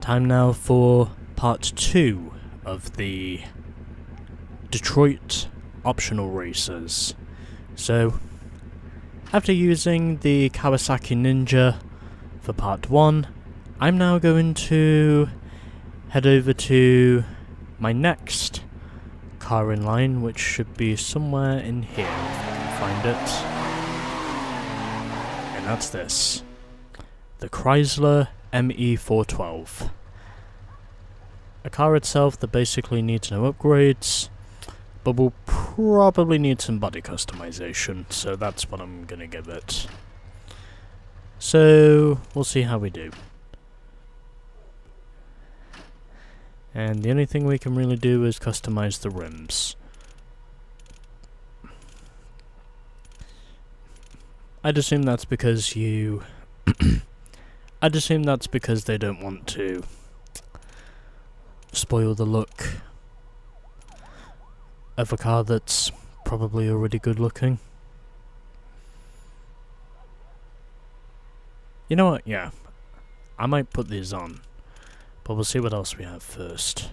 Time now for part 2 of the Detroit optional races. So, after using the Kawasaki Ninja for part 1, I'm now going to head over to my next car in line, which should be somewhere in here, if I can find it. And that's this. The Chrysler ME412. A car itself that basically needs no upgrades, but will probably need some body customization, so that's what I'm gonna give it. So, we'll see how we do. And the only thing we can really do is customize the rims. I'd assume that's because I'd assume that's because they don't want to spoil the look of a car that's probably already good looking. You know what, yeah, I might put these on, but we'll see what else we have first.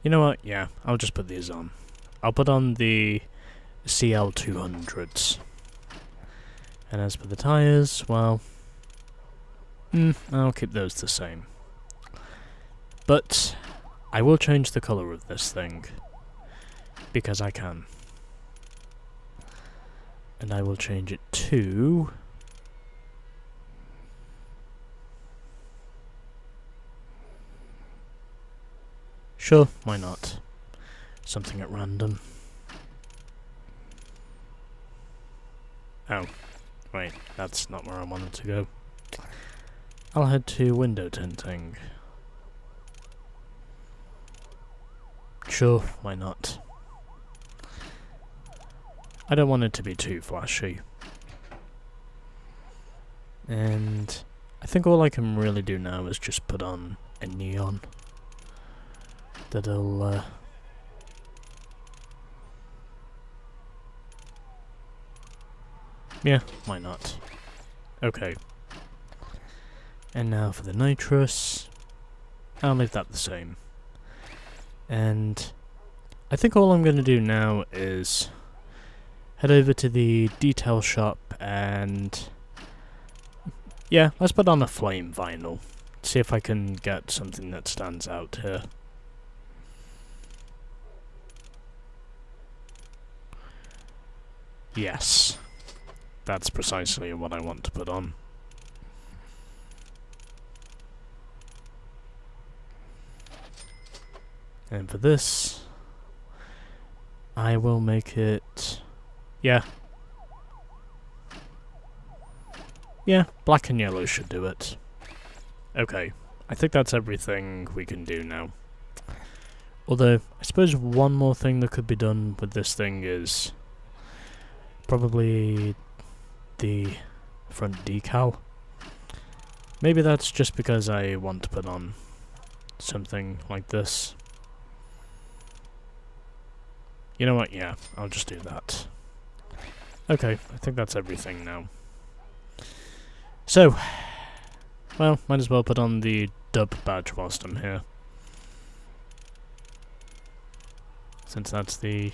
You know what, yeah, I'll just put these on. I'll put on the CL200s. And as for the tyres, well, I'll keep those the same. But I will change the colour of this thing, because I can. And I will change it to... Sure, why not? Something at random. Oh, wait, that's not where I wanted to go. I'll head to window tinting. Sure, why not? I don't want it to be too flashy. And I think all I can really do now is just put on a neon. That'll, yeah, why not? Okay. And now for the nitrous. I'll leave that the same. And I think all I'm going to do now is head over to the detail shop and... yeah, let's put on a flame vinyl. See if I can get something that stands out here. Yes. That's precisely what I want to put on. And for this, I will make it... yeah. Yeah, black and yellow should do it. Okay, I think that's everything we can do now. Although, I suppose one more thing that could be done with this thing is probably the front decal. Maybe that's just because I want to put on something like this. You know what, yeah, I'll just do that. Okay, I think that's everything now. So, well, might as well put on the dub badge whilst I'm here. Since that's the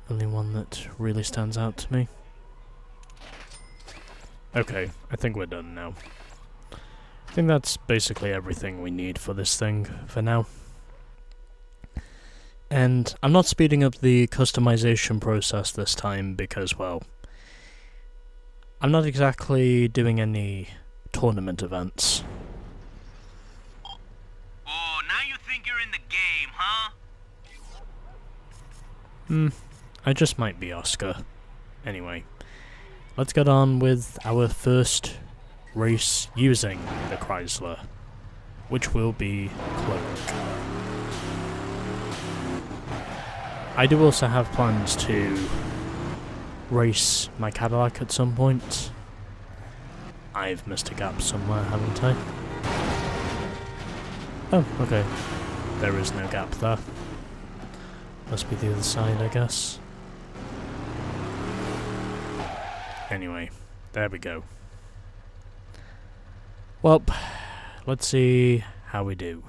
only one that really stands out to me. Okay, I think we're done now. I think that's basically everything we need for this thing for now. And I'm not speeding up the customization process this time because, well, I'm not exactly doing any tournament events. Oh, now you think you're in the game, huh? I just might be Oscar. Anyway, let's get on with our first race using the Chrysler, which will be Cloak. I do also have plans to race my Cadillac at some point. I've missed a gap somewhere, haven't I? Oh, okay. There is no gap there. Must be the other side, I guess. Anyway, There we go. Well, let's see how we do.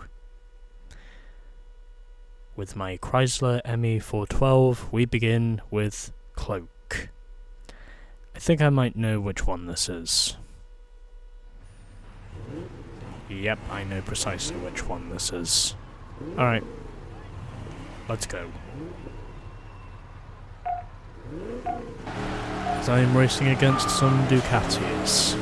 With my Chrysler ME412, we begin with Cloak. I think I might know which one this is. Yep, I know precisely which one this is. Alright. Let's go. As I am racing against some Ducatis.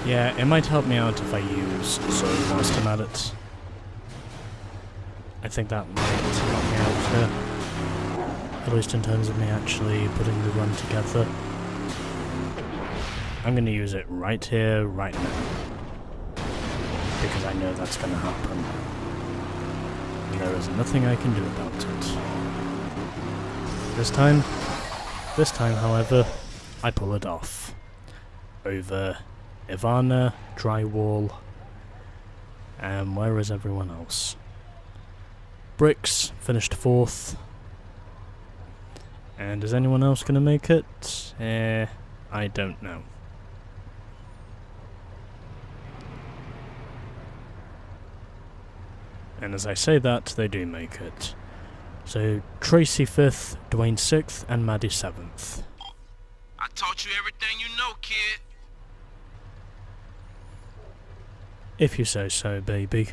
Yeah, it might help me out if I use Zoe whilst I'm at it. I think that might help me out here. At least in terms of me actually putting the run together. I'm going to use it right here, right now. Because I know that's going to happen. And there is nothing I can do about it. This time, however, I pull it off. Over Ivana, Drywall, and where is everyone else? Bricks finished 4th. And is anyone else going to make it? I don't know. And as I say that, they do make it. So, Tracy 5th, Dwayne 6th, and Maddie 7th. I taught you everything you know, kid. If you say so, baby.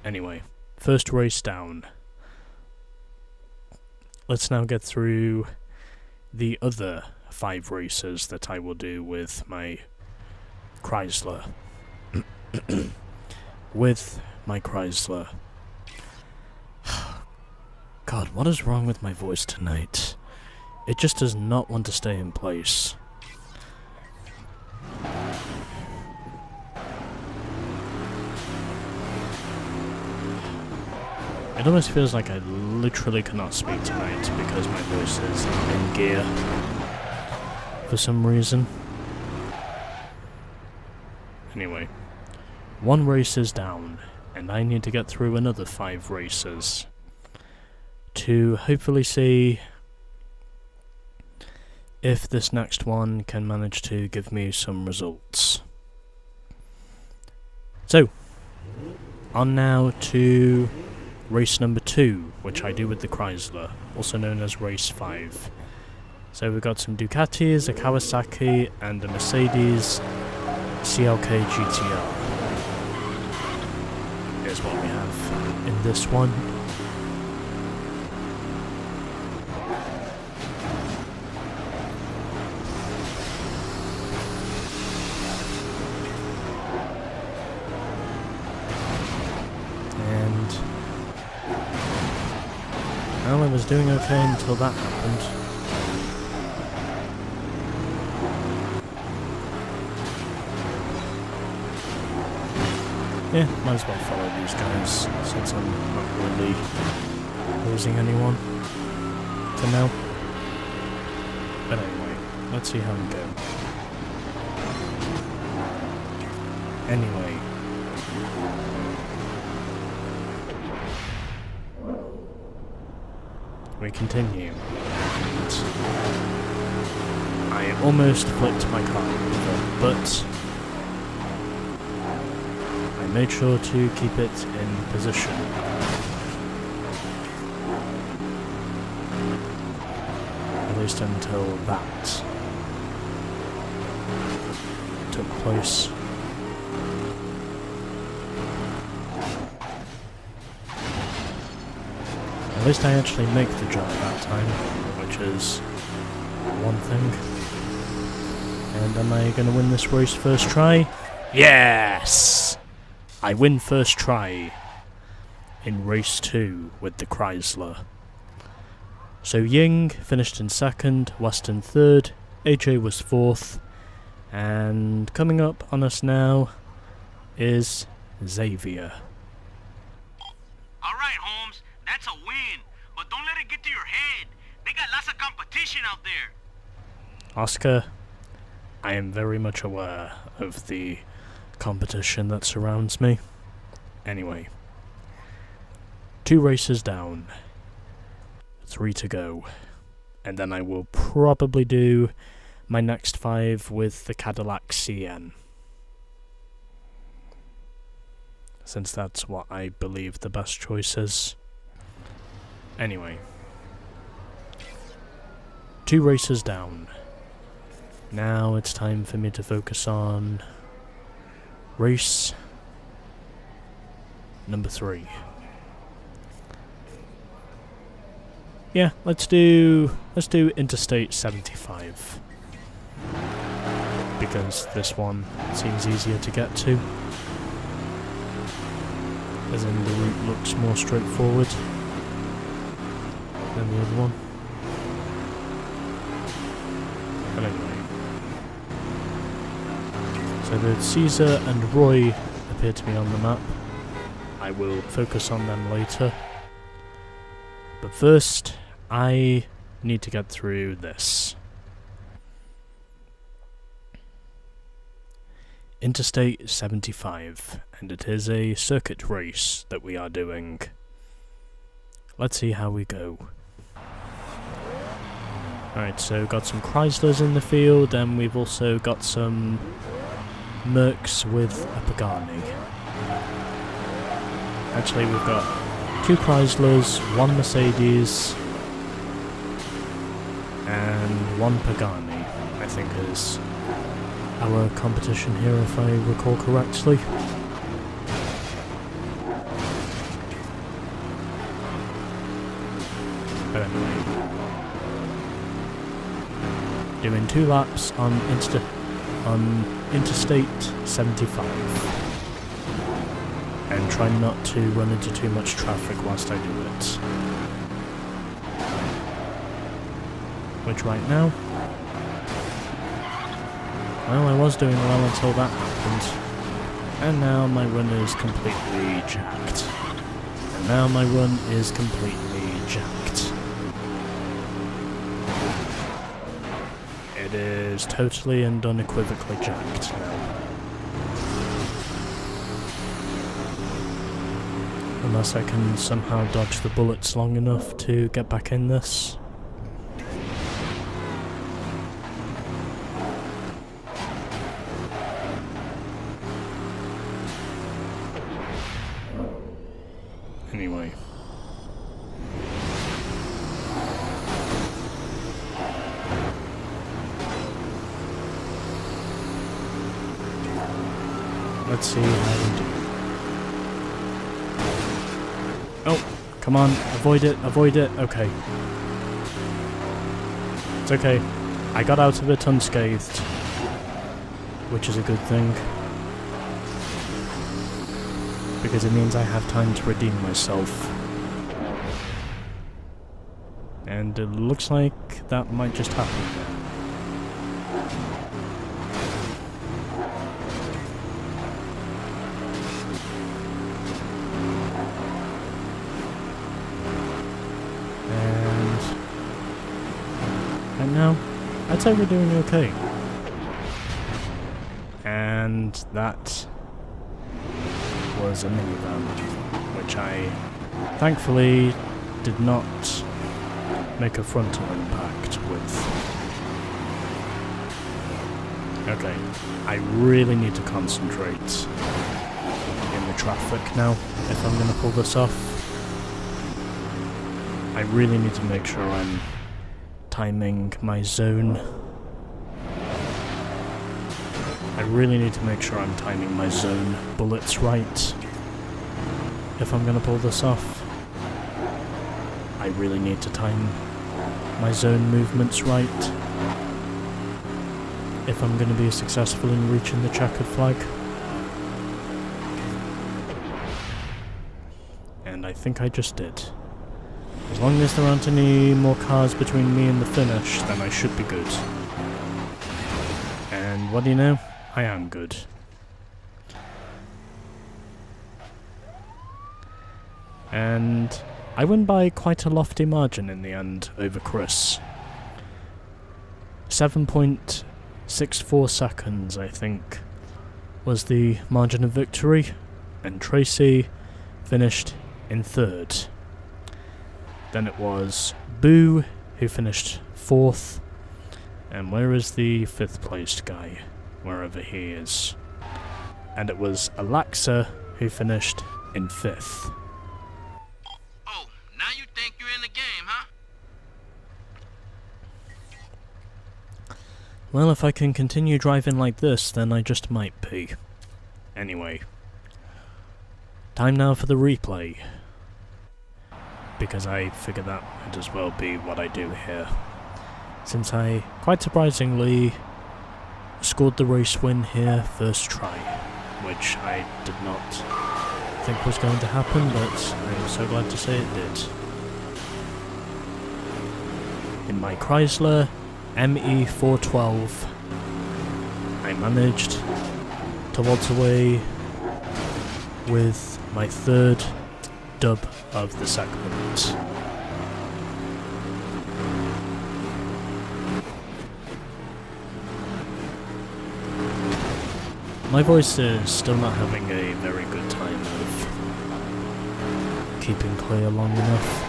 Anyway, first race down. Let's now get through the other 5 races that I will do with my Chrysler. With my Chrysler. God, what is wrong with my voice tonight? It just does not want to stay in place. It almost feels like I literally cannot speak tonight because my voice is in gear for some reason. Anyway, 1 race is down, and I need to get through another 5 races to hopefully see if this next one can manage to give me some results. So, on now to race number 2, which I do with the Chrysler, also known as race 5. So we've got some Ducatis, a Kawasaki, and a Mercedes CLK GTR. Here's what we have in this one. Well, I was doing okay until that happened. Yeah, might as well follow these guys, since I'm not really losing anyone for now. But anyway, let's see how we go. Anyway. We continue, and I almost flipped my car over, but I made sure to keep it in position. At least until that took place. At least I actually make the jump that time, which is one thing. And am I going to win this race first try? Yes! I win first try in race 2 with the Chrysler. So Ying finished in second, Weston third, AJ was fourth, and coming up on us now is Xavier. Alright, Holmes, that's a win. But don't let it get to your head. They got lots of competition out there. Oscar, I am very much aware of the competition that surrounds me. Anyway, 2 races down, 3 to go, and then I will probably do my next 5 with the Cadillac CN, since that's what I believe the best choice is. Anyway, 2 races down. Now it's time for me to focus on race number 3. Yeah, let's do Interstate 75. Because this one seems easier to get to. As in the route looks more straightforward than the other one. But anyway. So the Caesar and Roy appear to be on the map. I will focus on them later. But first, I need to get through this. Interstate 75, and it is a circuit race that we are doing. Let's see how we go. Alright, so got some Chryslers in the field, and we've also got some Mercs with a Pagani. Actually, we've got 2 Chryslers, 1 Mercedes, and 1 Pagani, I think is our competition here, if I recall correctly. But anyway, doing 2 laps on Interstate 75, and try not to run into too much traffic whilst I do it. Which right now, well, I was doing well until that happened, and now my run is completely jacked. And now my run is completely jacked. It is totally and unequivocally jacked now. Unless I can somehow dodge the bullets long enough to get back in this. Anyway. Let's see how we do. Oh, come on, avoid it, okay. It's okay, I got out of it unscathed, which is a good thing. Because it means I have time to redeem myself. And it looks like that might just happen. And now, I'd say we're doing okay. And that was a minivan, which I thankfully did not make a frontal impact with. Okay, I really need to concentrate in the traffic now if I'm going to pull this off. I really need to make sure I'm timing my zone. I really need to make sure I'm timing my zone bullets right if I'm going to pull this off. I really need to time my zone movements right if I'm going to be successful in reaching the checkered flag. And I think I just did. As long as there aren't any more cars between me and the finish, then I should be good. And what do you know? I am good. And I win by quite a lofty margin in the end over Chris. 7.64 seconds, I think, was the margin of victory, and Tracy finished in third. Then it was Boo, who finished fourth, and where is the fifth placed guy? Wherever he is. And it was Alexa, who finished in fifth. Oh, now you think you're in the game, huh? Well, if I can continue driving like this, then I just might be. Anyway. Time now for the replay. Because I figure that might as well be what I do here. Since I, quite surprisingly, scored the race win here first try. Which I did not think was going to happen, but I'm so glad to say it did. In my Chrysler ME412, I managed to waltz away with my third dub of the segment. My voice is still not having a very good time of keeping clear long enough.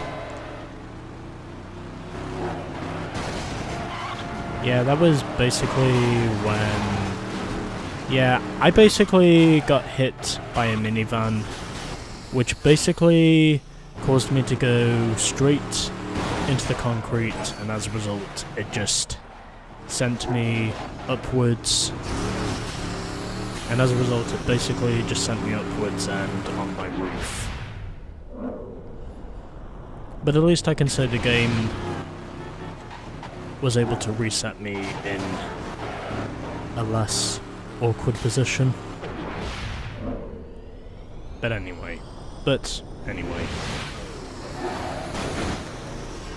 Yeah, that was basically when... Yeah, I basically got hit by a minivan, which basically caused me to go straight into the concrete, and as a result, it just sent me upwards. And as a result, it basically just sent me upwards and on my roof. But at least I can say the game was able to reset me in a less awkward position. But anyway.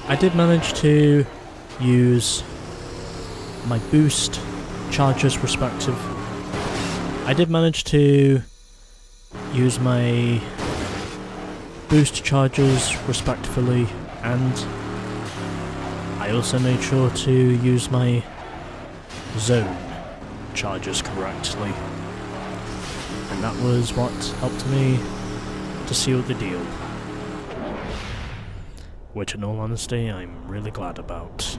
I did manage to use my boost charges respective. I did manage to use my boost charges respectively, and I also made sure to use my zone charges correctly. And that was what helped me to seal the deal. Which in all honesty, I'm really glad about.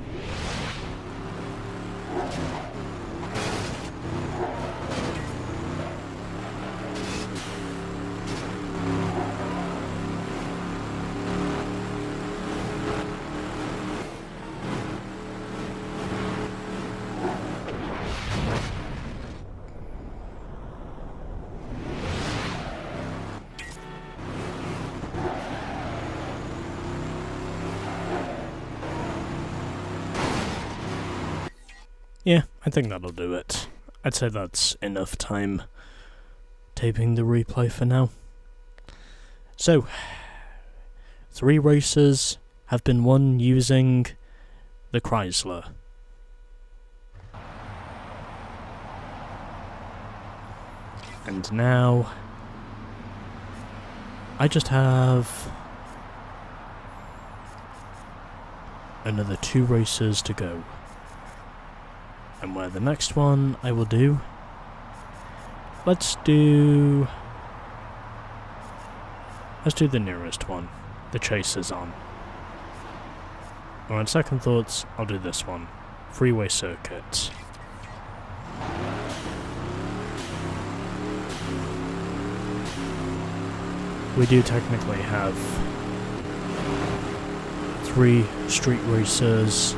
Yeah, I think that'll do it. I'd say that's enough time taping the replay for now. So, 3 races have been won using the Chrysler. And now, I just have another 2 races to go. And where the next one I will do, let's do the nearest one, the Chasers on. Or on second thoughts, I'll do this one, Freeway Circuit. We do technically have 3 street racers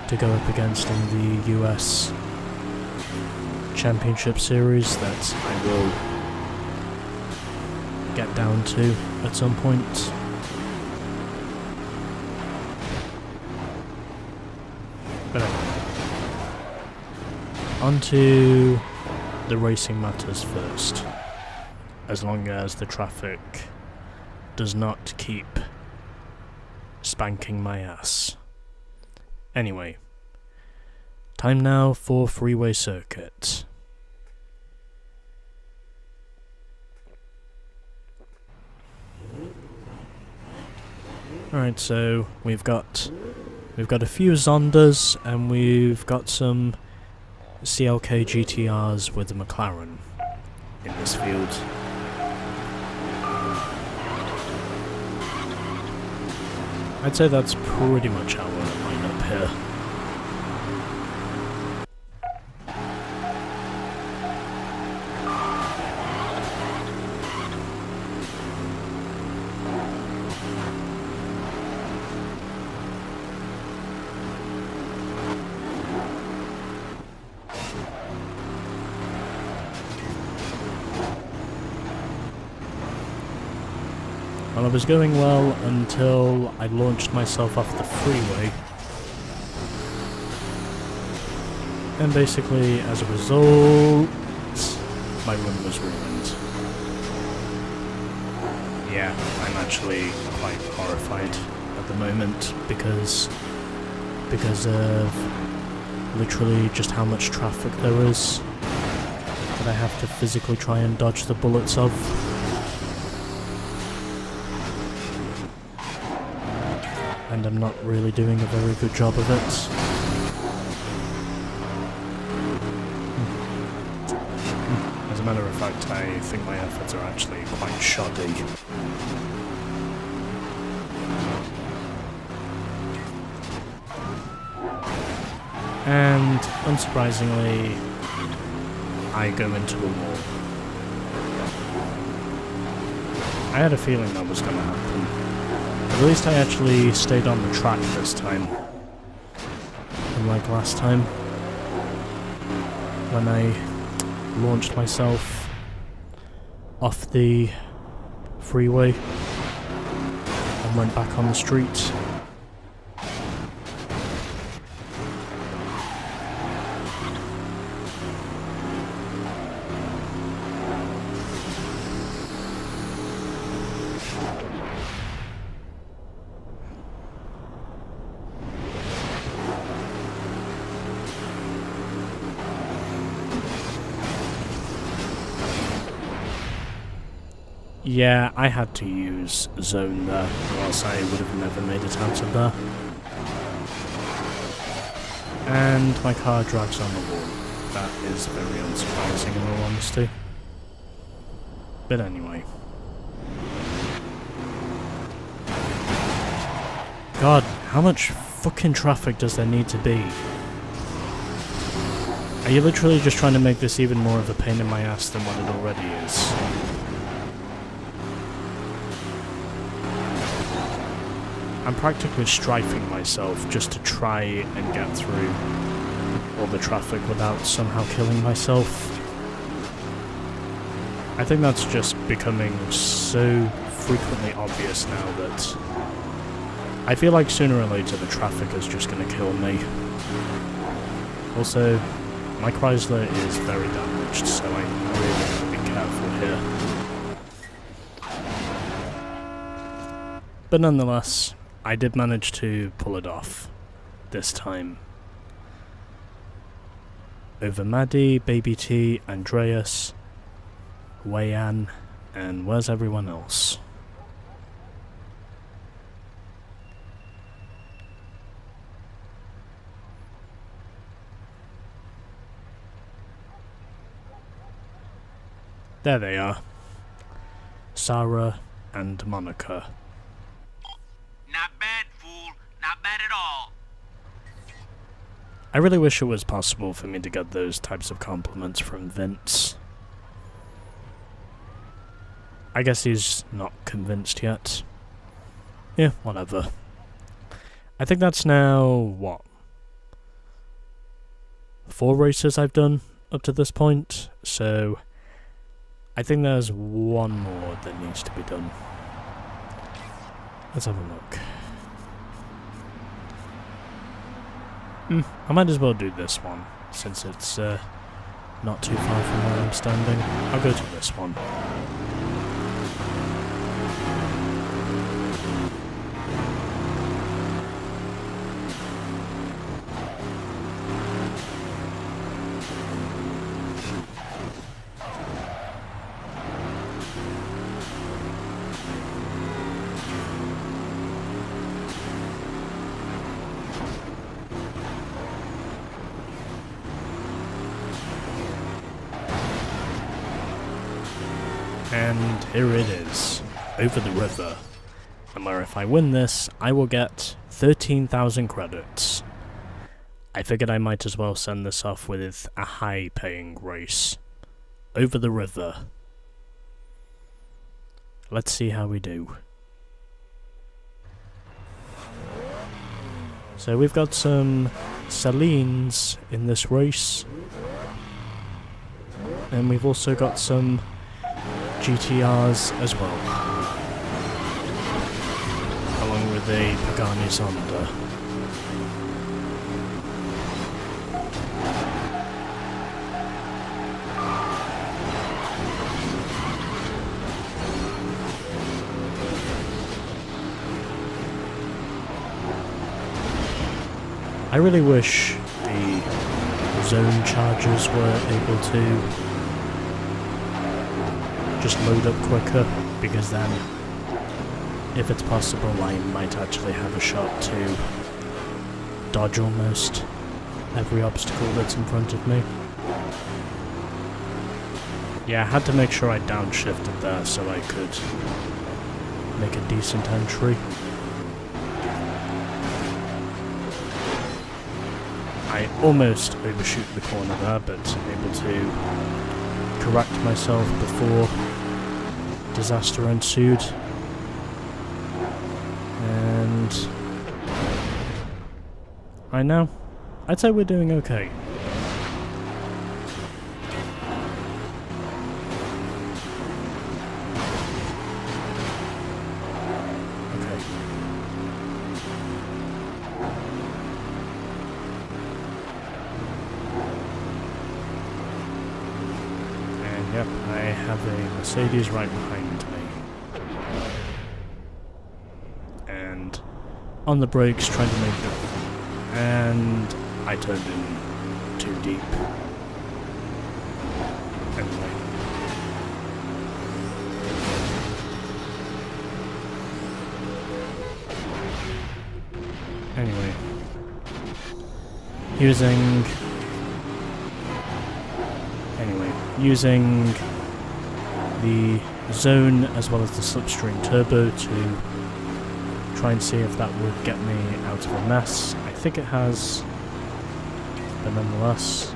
to go up against in the US Championship Series that I will get down to at some point. But anyway, on to the racing matters first, as long as the traffic does not keep spanking my ass. Anyway, time now for freeway circuit. Alright, so we've got a few Zondas and we've got some CLK GTRs with the McLaren in this field. I'd say that's pretty much our lineup here. Well, I was going well until I launched myself off the freeway. And basically, as a result, my run was ruined. Yeah, I'm actually quite horrified at the moment because of literally just how much traffic there is that I have to physically try and dodge the bullets of. And I'm not really doing a very good job of it. As a matter of fact, I think my efforts are actually quite shoddy. And, unsurprisingly, I go into a wall. I had a feeling that was going to happen. At least I actually stayed on the track this time. Unlike last time, when I launched myself off the freeway and went back on the street. Yeah, I had to use zone there, or else I would have never made it out of there. And my car drags on the wall. That is very unsurprising in all honesty. But anyway. God, how much fucking traffic does there need to be? Are you literally just trying to make this even more of a pain in my ass than what it already is? I'm practically strafing myself just to try and get through all the traffic without somehow killing myself. I think that's just becoming so frequently obvious now that I feel like sooner or later the traffic is just going to kill me. Also, my Chrysler is very damaged, so I really have to be careful here. But nonetheless, I did manage to pull it off this time. Over Maddie, Baby T, Andreas, Wayan, and where's everyone else? There they are. Sarah and Monica. Not bad, fool. Not bad at all. I really wish it was possible for me to get those types of compliments from Vince. I guess he's not convinced yet. Yeah, whatever. I think that's now, what? 4 races I've done up to this point, so I think there's one more that needs to be done. Let's have a look. I might as well do this one, since it's not too far from where I'm standing. I'll go to this one. And here it is, over the river. And where if I win this, I will get 13,000 credits. I figured I might as well send this off with a high-paying race. Over the river. Let's see how we do. So we've got some Salines in this race. And we've also got some GTRs as well. Along with a Pagani Zonda. I really wish the zone chargers were able to just load up quicker, because then, if it's possible, I might actually have a shot to dodge almost every obstacle that's in front of me. Yeah, I had to make sure I downshifted there so I could make a decent entry. I almost overshoot the corner there, but able to correct myself before disaster ensued. And right now, I'd say we're doing okay. Yep, I have a Mercedes right behind me. And on the brakes, trying to make it. And I turned in too deep. Anyway. Anyway. Using the zone as well as the slipstream turbo to try and see if that would get me out of a mess. I think it has, but nonetheless,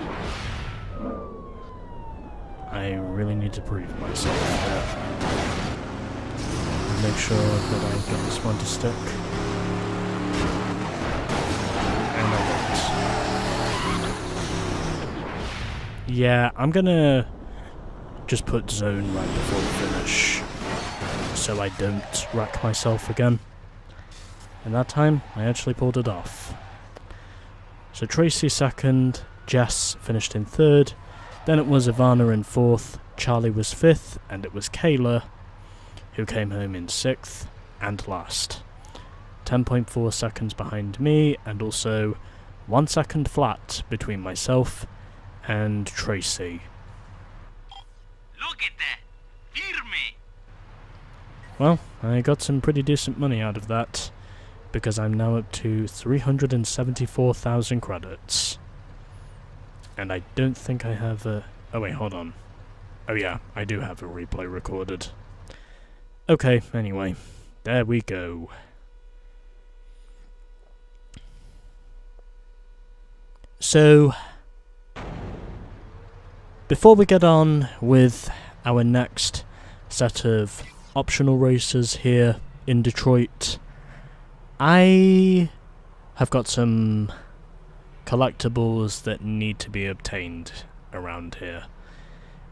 I really need to prove myself there. Make sure that I get this one to stick. And I don't. Yeah, I'm gonna just put zone right before the finish, so I don't wreck myself again. And that time, I actually pulled it off. So Tracy second, Jess finished in third, then it was Ivana in fourth, Charlie was fifth, and it was Kayla who came home in sixth and last. 10.4 seconds behind me, and also 1 second flat between myself and Tracy. Look at that! Firme! Well, I got some pretty decent money out of that, because I'm now up to 374,000 credits. And I don't think I have a... Oh wait, hold on. Oh yeah, I do have a replay recorded. Okay, anyway, there we go. So, before we get on with our next set of optional races here in Detroit, I have got some collectibles that need to be obtained around here.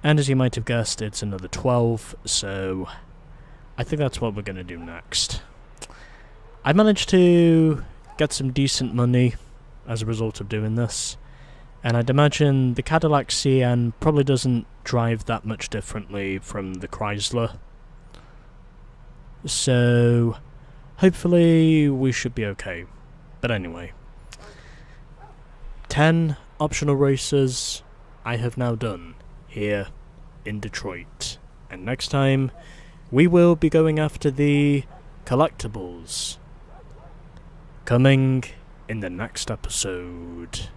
And as you might have guessed, it's another 12, so I think that's what we're going to do next. I managed to get some decent money as a result of doing this, and I'd imagine the Cadillac CN probably doesn't drive that much differently from the Chrysler. So hopefully we should be okay. But anyway, 10 optional races I have now done here in Detroit. And next time we will be going after the collectibles. Coming in the next episode.